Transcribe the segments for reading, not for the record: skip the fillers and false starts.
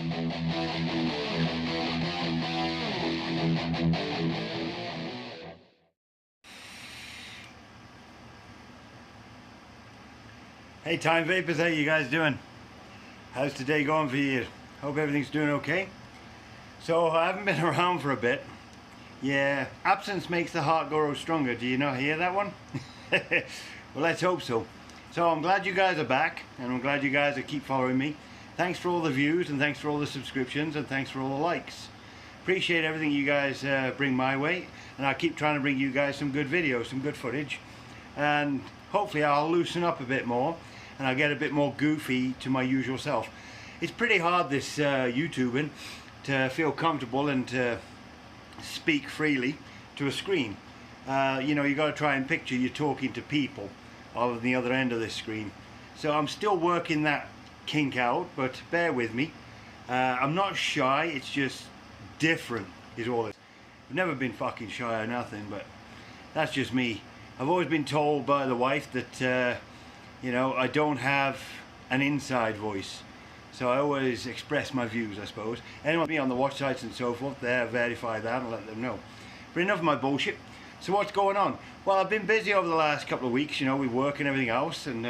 Hey Time Vapors, how you guys doing? How's today going for you? Hope everything's doing okay. So I haven't been around for a bit. Yeah, absence makes the heart grow stronger. Do you not hear that one? Well, let's hope so. So I'm glad you guys are back, and I'm glad you guys are keep following me. Thanks for all the views, and thanks for all the subscriptions, and thanks for all the likes. Appreciate everything you guys bring my way, and I'll keep trying to bring you guys some good videos, some good footage, and hopefully I'll loosen up a bit more and I'll get a bit more goofy to my usual self. It's pretty hard, this YouTubing, to feel comfortable and to speak freely to a screen. You know, you got to try and picture you're talking to people on the other end of this screen. So I'm still working that kink out, but bear with me. I'm not shy, it's just different is all it is. I've never been fucking shy or nothing, but that's just me. I've always been told by the wife that you know, I don't have an inside voice, so I always express my views, I suppose. Anyone me on the watch sites and so forth, they verify that and let them know. But enough of my bullshit. So what's going on? Well, I've been busy over the last couple of weeks, you know, with work and everything else, and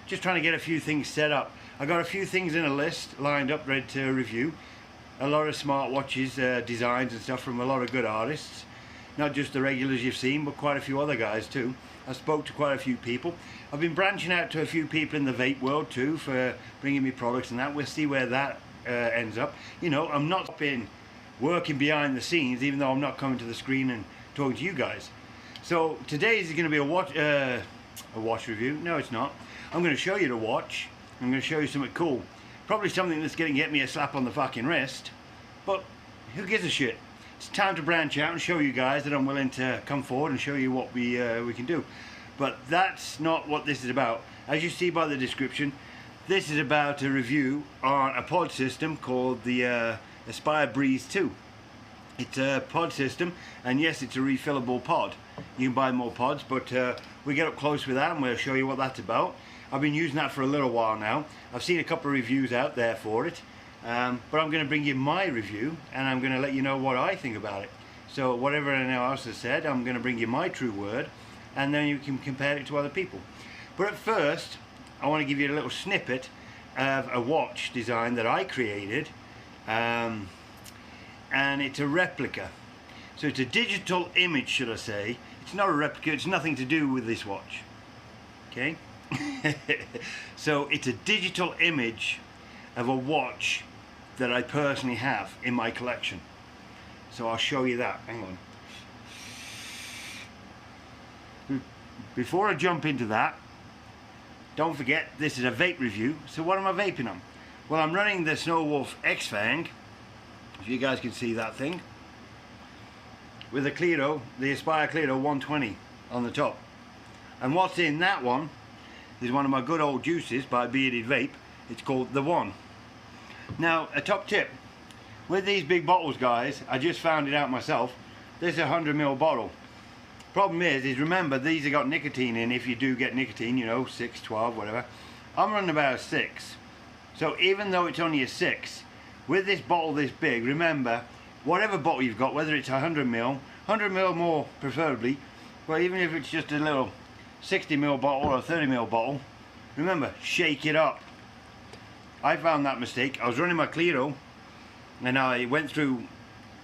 just trying to get a few things set up. I got a few things in a list lined up, ready to review. A lot of smartwatches, designs and stuff from a lot of good artists. Not just the regulars you've seen, but quite a few other guys too. I spoke to quite a few people. I've been branching out to a few people in the vape world too for bringing me products and that. We'll see where that ends up. You know, I'm not been working behind the scenes, even though I'm not coming to the screen and talking to you guys. So today is going to be a watch review. No, it's not. I'm going to show you the watch. I'm going to show you something cool. Probably something that's going to get me a slap on the fucking wrist. But who gives a shit? It's time to branch out and show you guys that I'm willing to come forward and show you what we can do. But that's not what this is about. As you see by the description, this is about a review on a pod system called the Aspire Breeze 2. It's a pod system, and yes, it's a refillable pod. You can buy more pods, but we get up close with that and we'll show you what that's about. I've been using that for a little while now. I've seen a couple of reviews out there for it. But I'm going to bring you my review, and I'm going to let you know what I think about it. So whatever anyone else has said, I'm going to bring you my true word, and then you can compare it to other people. But at first, I want to give you a little snippet of a watch design that I created, and it's a replica. So it's a digital image, should I say. It's not a replica, it's nothing to do with this watch. Okay? So it's a digital image of a watch that I personally have in my collection. So I'll show you that. Hang on. Before I jump into that, don't forget this is a vape review. So what am I vaping on? Well, I'm running the Snowwolf X-Fang, if you guys can see that thing, with a Cledo, the Aspire Cledo 120 on the top. And what's in that one is one of my good old juices by Bearded Vape. It's called The One. Now, a top tip, with these big bottles, guys, I just found it out myself, this is a 100ml bottle. Problem is remember, these have got nicotine in, if you do get nicotine, you know, 6, 12, whatever. I'm running about a 6. So even though it's only a 6, with this bottle this big, remember, whatever bottle you've got, whether it's 100ml, 100ml more preferably, but even if it's just a little 60ml bottle or a 30ml bottle, remember, shake it up. I found that mistake. I was running my Cledo and I went through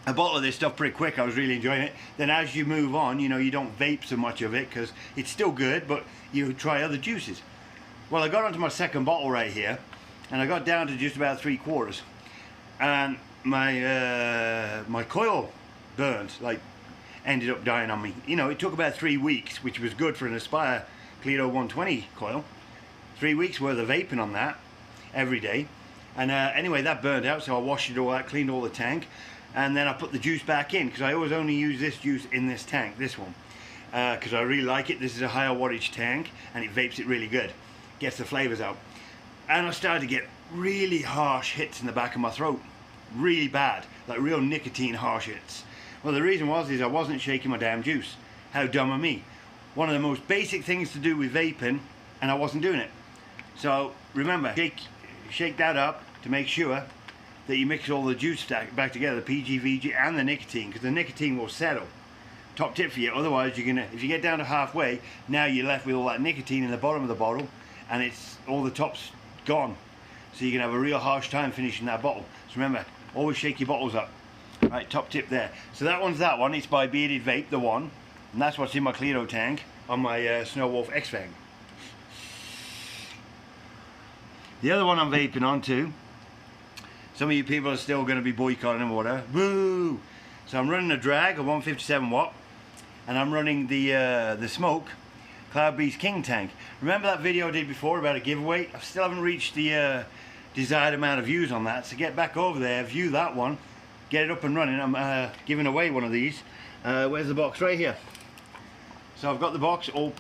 a bottle of this stuff pretty quick. I was really enjoying it. Then as you move on, you know, you don't vape so much of it because it's still good, but you try other juices. Well, I got onto my second bottle right here and I got down to just about 3/4, and my coil burned, like ended up dying on me. You know, it took about 3 weeks, which was good for an Aspire Cledo 120 coil. 3 weeks worth of vaping on that every day, and anyway, that burned out, so I washed it all out, cleaned all the tank, and then I put the juice back in, because I always only use this juice in this tank, this one, because I really like it. This is a higher wattage tank and it vapes it really good, gets the flavors out. And I started to get really harsh hits in the back of my throat, really bad, like real nicotine harsh hits. Well, the reason was I wasn't shaking my damn juice. How dumb of me. One of the most basic things to do with vaping, and I wasn't doing it. So remember, shake that up to make sure that you mix all the juice back together, the PG, VG and the nicotine, because the nicotine will settle. Top tip for you, otherwise you're gonna, if you get down to halfway, now you're left with all that nicotine in the bottom of the bottle and it's all the top's gone. So you can have a real harsh time finishing that bottle. So remember, always shake your bottles up. Right, top tip there. So that one's that one, it's by Bearded Vape, the one. And that's what's in my Cledo tank on my Snow Wolf X-Fang. The other one I'm vaping on too, some of you people are still going to be boycotting them or whatever. Woo! So I'm running a drag, a 157 watt, and I'm running the Smoke Cloud Beast King tank. Remember that video I did before about a giveaway? I still haven't reached the desired amount of views on that, so get back over there, view that one, get it up and running. I'm giving away one of these. Where's the box? Right here. So I've got the box all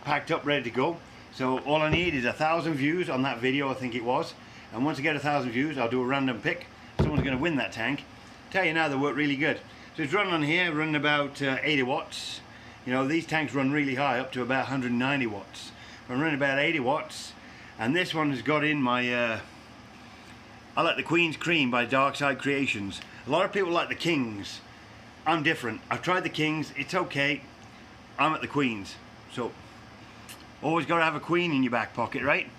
packed up, ready to go. So all I need is 1,000 views on that video, I think it was. And once I get 1,000 views, I'll do a random pick. Someone's going to win that tank. Tell you now, they work really good. So it's running on here, running about 80 watts. You know, these tanks run really high, up to about 190 watts. I'm running about 80 watts. And this one has got in my, I like the Queen's Cream by Dark Side Creations. A lot of people like the Kings. I'm different. I've tried the Kings, it's okay. I'm at the Queen's. So, always got to have a Queen in your back pocket, right?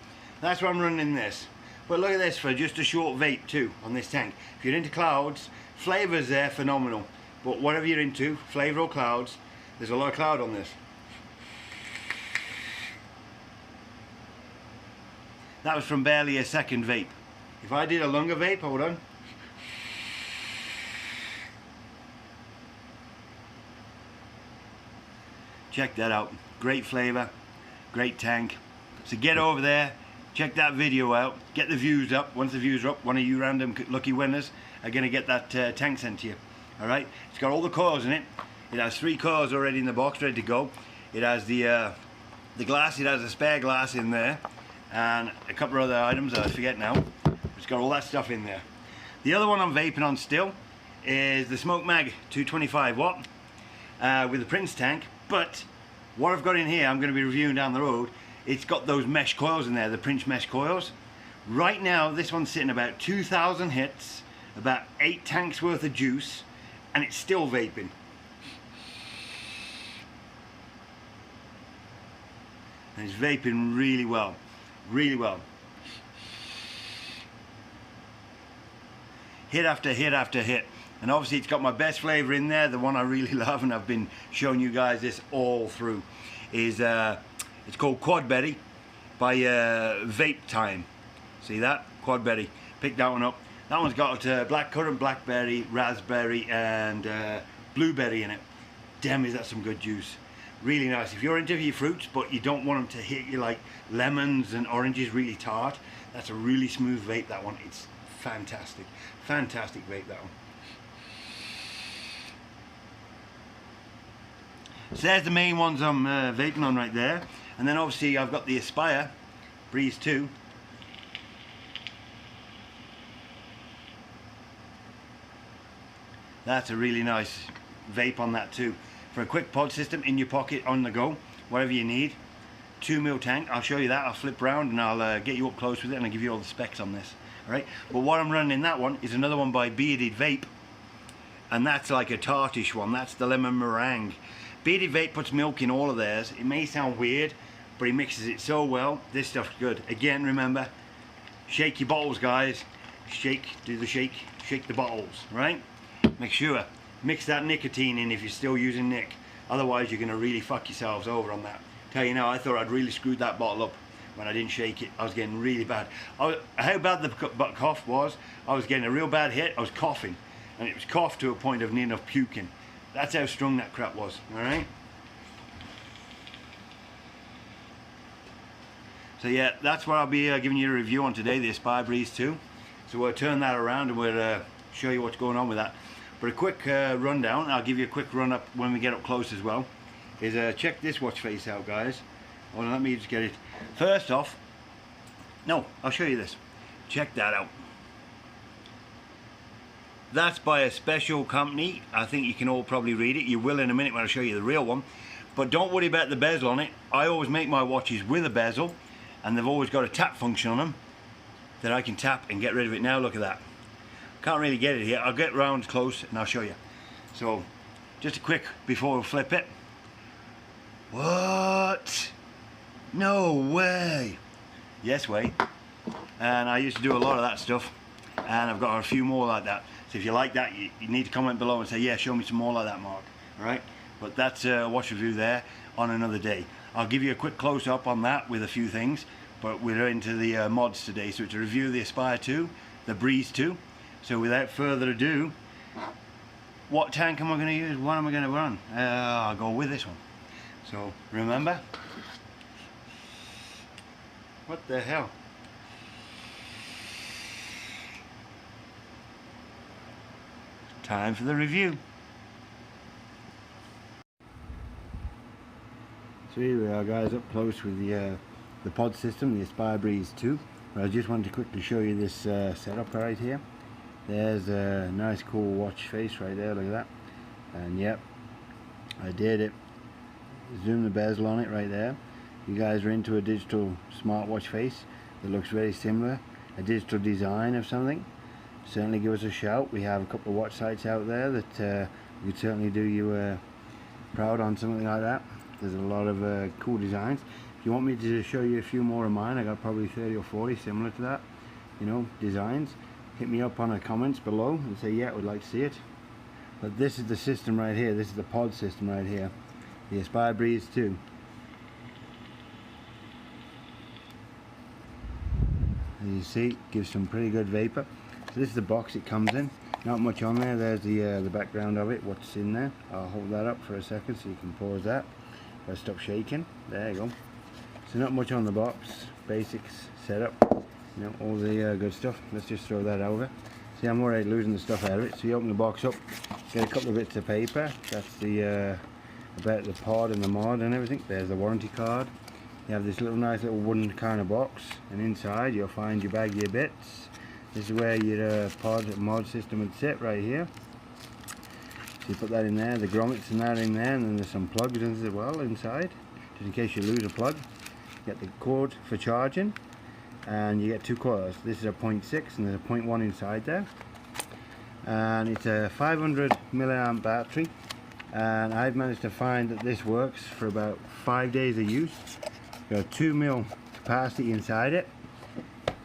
That's why I'm running in this. But look at this for just a short vape too on this tank. If you're into clouds, flavours there, phenomenal. But whatever you're into, flavour or clouds, there's a lot of cloud on this. That was from barely a second vape. If I did a longer vape, hold on. Check that out. Great flavour, great tank. So get over there, check that video out, get the views up. Once the views are up, one of you random lucky winners are going to get that tank sent to you. Alright, it's got all the coils in it. It has 3 coils already in the box, ready to go. It has the glass, it has a spare glass in there, and a couple of other items I forget now. It's got all that stuff in there. The other one I'm vaping on still is the Smoke Mag 225 watt with the Prince tank. But what I've got in here, I'm going to be reviewing down the road. It's got those mesh coils in there, the Prince mesh coils. Right now, this one's sitting about 2,000 hits, about 8 tanks worth of juice, and it's still vaping. And it's vaping really well, really well. Hit after hit after hit. And obviously it's got my best flavour in there, the one I really love, and I've been showing you guys this all through, is it's called Quadberry by Vape Time. See that? Quadberry. Pick that one up. That one's got blackcurrant, blackberry, raspberry and blueberry in it. Damn, is that some good juice. Really nice. If you're into your fruits but you don't want them to hit you like lemons and oranges really tart, that's a really smooth vape, that one. It's fantastic. Fantastic vape, that one. So there's the main ones I'm vaping on right there. And then obviously I've got the Aspire Breeze 2. That's a really nice vape on that too. For a quick pod system in your pocket, on the go, whatever you need. 2mm tank, I'll show you that. I'll flip around and I'll get you up close with it and I'll give you all the specs on this. Alright, but what I'm running in that one is another one by Bearded Vape. And that's like a tartish one, that's the lemon meringue. Bearded Vape puts milk in all of theirs. It may sound weird, but he mixes it so well. This stuff's good. Again, remember, shake your bottles, guys. Shake, do the shake, shake the bottles, right? Make sure, mix that nicotine in if you're still using nic. Otherwise, you're going to really fuck yourselves over on that. Tell you now, I thought I'd really screwed that bottle up when I didn't shake it. I was getting really bad. How bad the cough was, I was getting a real bad hit. I was coughing, and it was cough to a point of near enough puking. That's how strong that crap was, alright? So yeah, that's what I'll be giving you a review on today, the Aspire Breeze 2. So we'll turn that around and we'll show you what's going on with that. But a quick rundown, I'll give you a quick run up when we get up close as well, is check this watch face out, guys. Hold on, let me just get it. First off, no, I'll show you this. Check that out. That's by a special company. I think you can all probably read it. You will in a minute when I show you the real one. But don't worry about the bezel on it. I always make my watches with a bezel, and they've always got a tap function on them that I can tap and get rid of it. Now look at that. Can't really get it here. I'll get round close and I'll show you. So, just a quick before we flip it. What? No way. Yes way. And I used to do a lot of that stuff, and I've got a few more like that. So if you like that, you need to comment below and say, yeah, show me some more like that, Mark. Alright? But that's a watch review there on another day. I'll give you a quick close-up on that with a few things, but we're into the mods today. So it's a review of the Aspire 2, the Breeze 2. So without further ado, what tank am I going to use? What am I going to run? I'll go with this one. So remember, what the hell? Time for the review. So here we are, guys, up close with the pod system, the Aspire Breeze 2. But I just wanted to quickly show you this setup right here. There's a nice cool watch face right there, look at that. And yep, I did it. Zoom the bezel on it right there. You guys are into a digital smartwatch face that looks very similar, a digital design of something, certainly give us a shout. We have a couple of watch sites out there that would certainly do you proud on something like that. There's a lot of cool designs. If you want me to show you a few more of mine, I got probably 30 or 40 similar to that, you know, designs. Hit me up on the comments below and say, yeah, I would like to see it. But this is the system right here. This is the pod system right here, the Aspire Breeze 2. As you see, it gives some pretty good vapor. So this is the box it comes in. Not much on there. There's the background of it, what's in there. I'll hold that up for a second so you can pause that. If I stop shaking, there you go. So not much on the box. Basics, setup, you know, all the good stuff. Let's just throw that over. See, I'm already losing the stuff out of it. So you open the box up, get a couple of bits of paper. That's the about the pod and the mod and everything. There's the warranty card. You have this little nice little wooden kind of box, and inside you'll find your bag of your bits. This is where your pod mod system would sit right here. So you put that in there, the grommets and that in there, and then there's some plugs as well inside, just in case you lose a plug. You get the cord for charging, and you get two coils. This is a 0.6 and there's a 0.1 inside there. And it's a 500 milliamp battery, and I've managed to find that this works for about 5 days of use. Got 2 mil capacity inside it.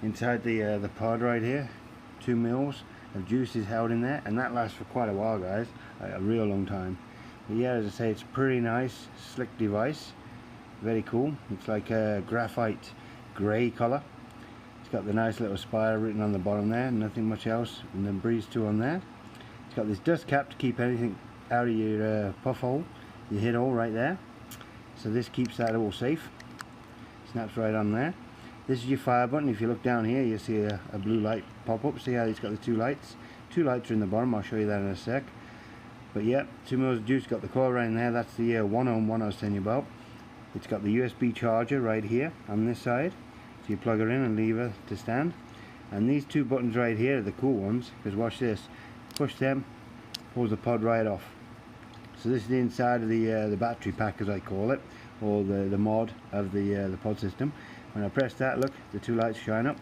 Inside the pod right here, 2 mils of juice is held in there, and that lasts for quite a while, guys, a real long time. But yeah, as I say, it's a pretty nice, slick device, very cool. It's like a graphite grey colour. It's got the nice little Aspire written on the bottom there, nothing much else, and then Breeze 2 on there. It's got this dust cap to keep anything out of your puff hole, your hid hole right there. So this keeps that all safe. Snaps right on there. This is your fire button. If you look down here, you'll see a blue light pop up. See how it's got the two lights? Two lights are in the bottom. I'll show you that in a sec. But yeah, 2 mils of juice. Got the coil right in there. That's the 1 ohm one I was telling you about. It's got the USB charger right here on this side. So you plug her in and leave her to stand. And these two buttons right here are the cool ones, because watch this. Push them, pulls the pod right off. So this is the inside of the battery pack, as I call it, or the mod of the pod system. When I press that, look, the two lights shine up,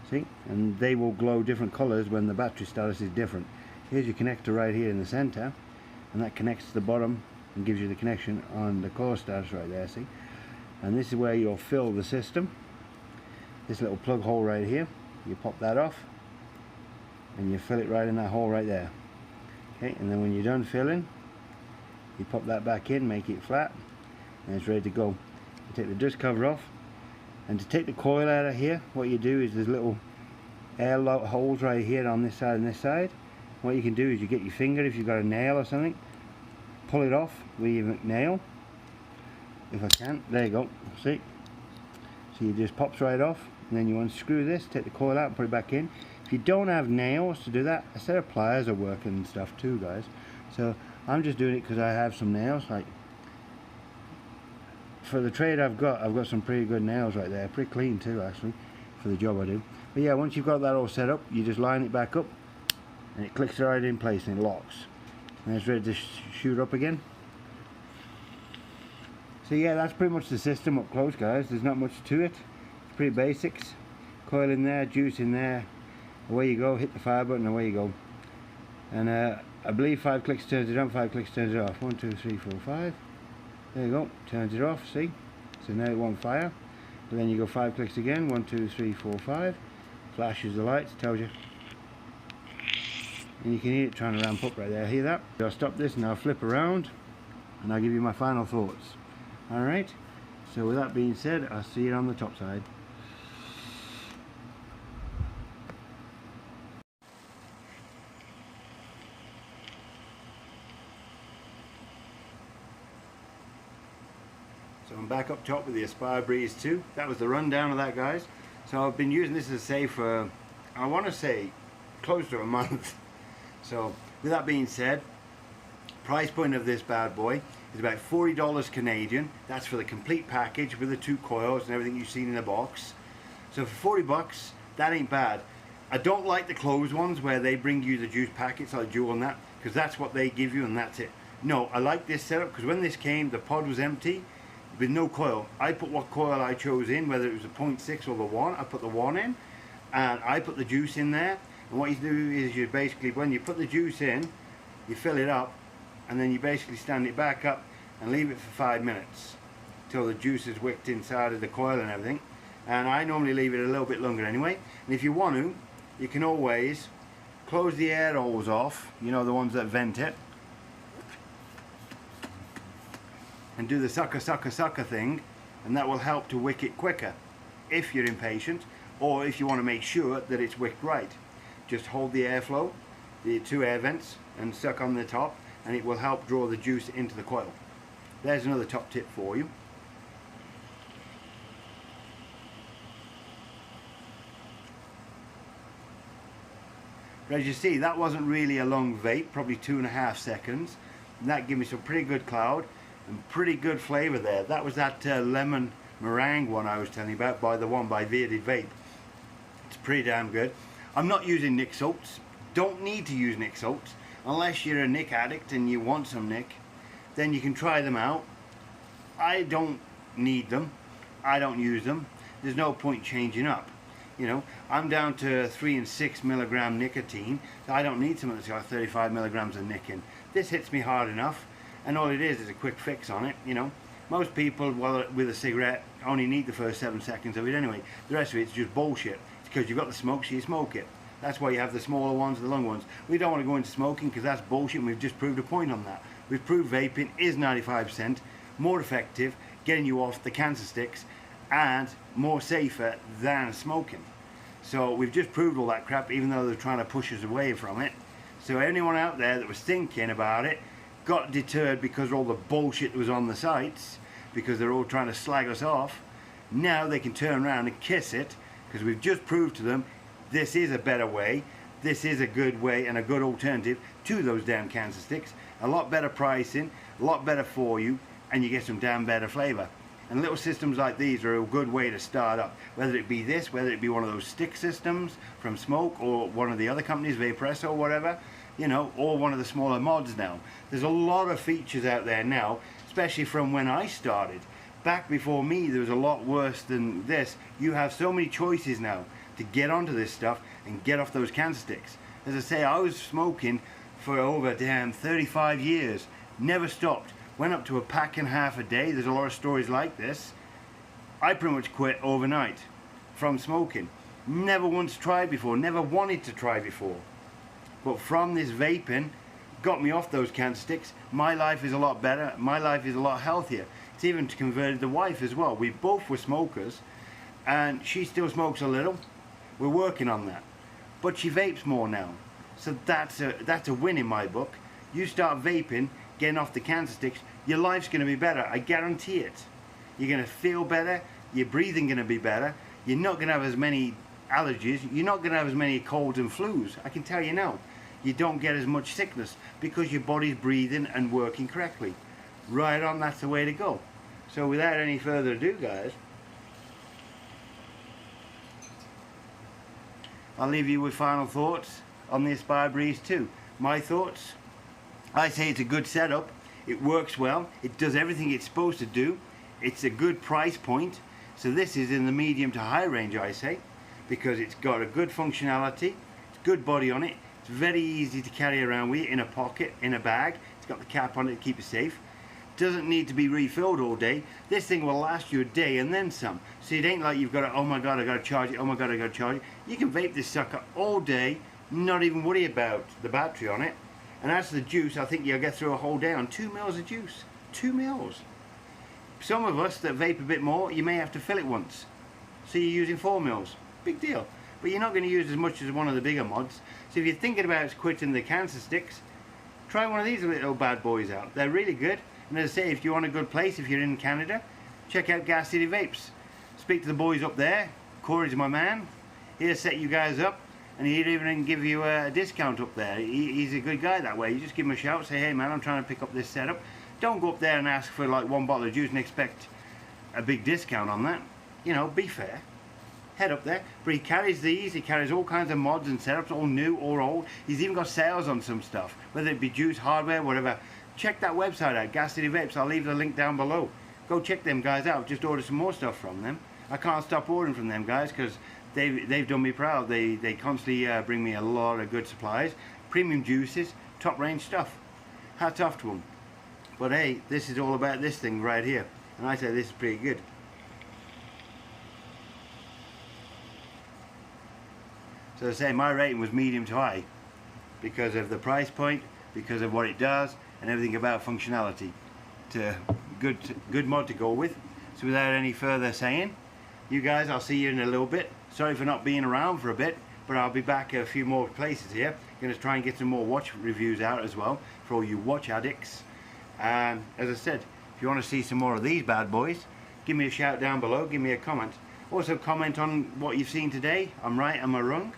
see, and they will glow different colors when the battery status is different. Here's your connector right here in the center, and that connects to the bottom and gives you the connection on the coil status right there, see. And this is where you'll fill the system. This little plug hole right here, you pop that off and you fill it right in that hole right there. Okay, and then when you're done filling, you pop that back in, make it flat, and it's ready to go. You take the dust cover off, and to take the coil out of here, what you do is there's little air holes right here on this side and this side. What you can do is you get your finger, if you've got a nail or something, pull it off with your nail. If I can, there you go, see? So it just pops right off, and then you unscrew this, take the coil out and put it back in. If you don't have nails to do that, a set of pliers will work and stuff too, guys. So I'm just doing it because I have some nails. Like, for the trade I've got some pretty good nails right there, pretty clean too actually, for the job I do. But yeah, once you've got that all set up, you just line it back up, and it clicks right in place and it locks. And it's ready to shoot up again. So yeah, that's pretty much the system up close, guys. There's not much to it. It's pretty basics. Coil in there, juice in there, away you go, hit the fire button, away you go. And I believe 5 clicks turns it on, 5 clicks turns it off. 1, 2, 3, 4, 5. There you go, turns it off, see? So now it won't fire. But then you go 5 clicks again, 1, 2, 3, 4, 5. Flashes the lights, tells you. And you can hear it trying to ramp up right there, hear that? So I'll stop this and I'll flip around and I'll give you my final thoughts. Alright, so with that being said, I'll see you on the top side. So I'm back up top with the Aspire Breeze 2. That was the rundown of that, guys. So I've been using this, as I say, for, I want to say, close to a month. So with that being said, price point of this bad boy is about $40 Canadian. That's for the complete package with the 2 coils and everything you've seen in the box. So for 40 bucks, that ain't bad. I don't like the closed ones where they bring you the juice packets like Jewel and that, because that's what they give you and that's it. No, I like this setup because when this came, the pod was empty with no coil. I put what coil I chose in, whether it was a 0.6 or the 1. I put the 1 in and I put the juice in there. And what you do is you basically, when you put the juice in, you fill it up and then you basically stand it back up and leave it for 5 minutes till the juice is wicked inside of the coil and everything. And I normally leave it a little bit longer anyway. And if you want to, you can always close the air holes off, you know, the ones that vent it, and do the sucker sucker sucker thing, and that will help to wick it quicker if you're impatient, or if you want to make sure that it's wicked right. Just hold the airflow, the 2 air vents, and suck on the top, and it will help draw the juice into the coil. There's another top tip for you. But as you see, that wasn't really a long vape, probably 2.5 seconds, and that gave me some pretty good cloud and pretty good flavor there. That was that lemon meringue one I was telling you about, by Bearded Vape. It's pretty damn good. I'm not using Nick salts. Don't need to use Nick salts unless you're a Nick addict and you want some Nick. Then you can try them out. I don't need them. I don't use them. There's no point changing up. You know, I'm down to 3 and 6 milligram nicotine, so I don't need something that's got 35 milligrams of Nick in. This hits me hard enough, and all it is a quick fix on it. You know, most people, well, with a cigarette, only need the first 7 seconds of it anyway. The rest of it's just bullshit. It's because you've got the smoke, so you smoke it. That's why you have the smaller ones, the long ones. We don't want to go into smoking because that's bullshit, and we've just proved a point on that. We've proved vaping is 95% more effective, getting you off the cancer sticks, and more safer than smoking. So we've just proved all that crap, even though they're trying to push us away from it. So anyone out there that was thinking about it, got deterred because of all the bullshit that was on the sites, because they're all trying to slag us off, now they can turn around and kiss it, because we've just proved to them this is a better way, this is a good way and a good alternative to those damn cancer sticks. A lot better pricing, a lot better for you, and you get some damn better flavor. And little systems like these are a good way to start up, whether it be this, whether it be one of those stick systems from Smoke or one of the other companies, Vaporesso or whatever, you know, or one of the smaller mods now. There's a lot of features out there now, especially from when I started. Back before me, there was a lot worse than this. You have so many choices now to get onto this stuff and get off those cancer sticks. As I say, I was smoking for over damn 35 years, never stopped. Went up to a pack and a half a day. There's a lot of stories like this. I pretty much quit overnight from smoking. Never once tried before, never wanted to try before. But from this vaping, got me off those cancer sticks. My life is a lot better. My life is a lot healthier. It's even converted the wife as well. We both were smokers, and she still smokes a little. We're working on that. But she vapes more now. So that's a win in my book. You start vaping, getting off the cancer sticks, your life's going to be better. I guarantee it. You're going to feel better. Your breathing going to be better. You're not going to have as many allergies. You're not going to have as many colds and flus. I can tell you now. You don't get as much sickness because your body's breathing and working correctly. Right on, that's the way to go. So without any further ado, guys, I'll leave you with final thoughts on the Aspire Breeze 2. My thoughts? I say it's a good setup. It works well. It does everything it's supposed to do. It's a good price point. So this is in the medium to high range, I say, because it's got a good functionality. good body on it. It's very easy to carry around with you in a pocket, in a bag. It's got the cap on it to keep it safe. Doesn't need to be refilled all day. This thing will last you a day and then some. So it ain't like you've got to, oh my god, I got to charge it, oh my god, I got to charge it. You can vape this sucker all day, not even worry about the battery on it. And as for the juice, I think you'll get through a whole day on 2 mils of juice. 2 mils. Some of us that vape a bit more, you may have to fill it once. So you're using 4 mils. Big deal. But you're not going to use as much as one of the bigger mods. So if you're thinking about quitting the cancer sticks, try one of these little bad boys out. They're really good. And as I say, if you want a good place, if you're in Canada, check out Gas City Vapes. Speak to the boys up there. Corey's my man. He'll set you guys up, and he'll even give you a discount up there. He's a good guy that way. You just give him a shout, say, hey man, I'm trying to pick up this setup. Don't go up there and ask for like 1 bottle of juice and expect a big discount on that. You know, be fair. Head up there. But he carries these, he carries all kinds of mods and setups, all new or old. He's even got sales on some stuff, whether it be juice, hardware, whatever. Check that website out, Gas City Vapes. I'll leave the link down below. Go check them guys out. Just order some more stuff from them. I can't stop ordering from them guys because they've done me proud. They constantly bring me a lot of good supplies, premium juices, top range stuff. Hats off to them. But hey, this is all about this thing right here, and I say this is pretty good. So as I say, my rating was medium to high because of the price point, because of what it does, and everything about functionality. It's a good mod to go with. So without any further saying, you guys, I'll see you in a little bit. Sorry for not being around for a bit, but I'll be back at a few more places here. Going to try and get some more watch reviews out as well for all you watch addicts. And as I said, if you want to see some more of these bad boys, give me a shout down below, give me a comment. Also comment on what you've seen today. I'm right, am I wrong?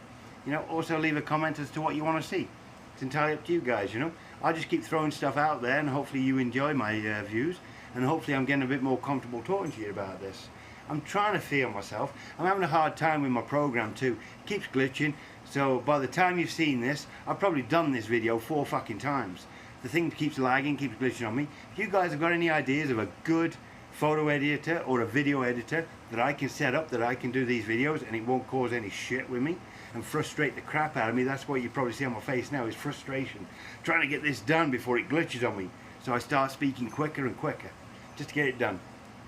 You know, also leave a comment as to what you want to see. It's entirely up to you guys, you know. I'll just keep throwing stuff out there, and hopefully you enjoy my views, and hopefully I'm getting a bit more comfortable talking to you about this. I'm trying to feel myself. I'm having a hard time with my program too. It keeps glitching, so by the time you've seen this, I've probably done this video 4 fucking times. The thing keeps lagging, keeps glitching on me. If you guys have got any ideas of a good photo editor or a video editor that I can set up, that I can do these videos and it won't cause any shit with me and frustrate the crap out of me, that's what you probably see on my face now, is frustration. Trying to get this done before it glitches on me. So I start speaking quicker and quicker just to get it done.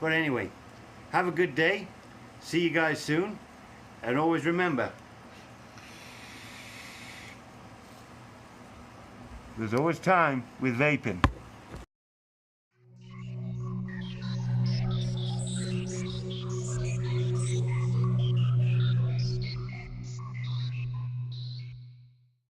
But anyway, have a good day. See you guys soon. And always remember, there's always time with vaping.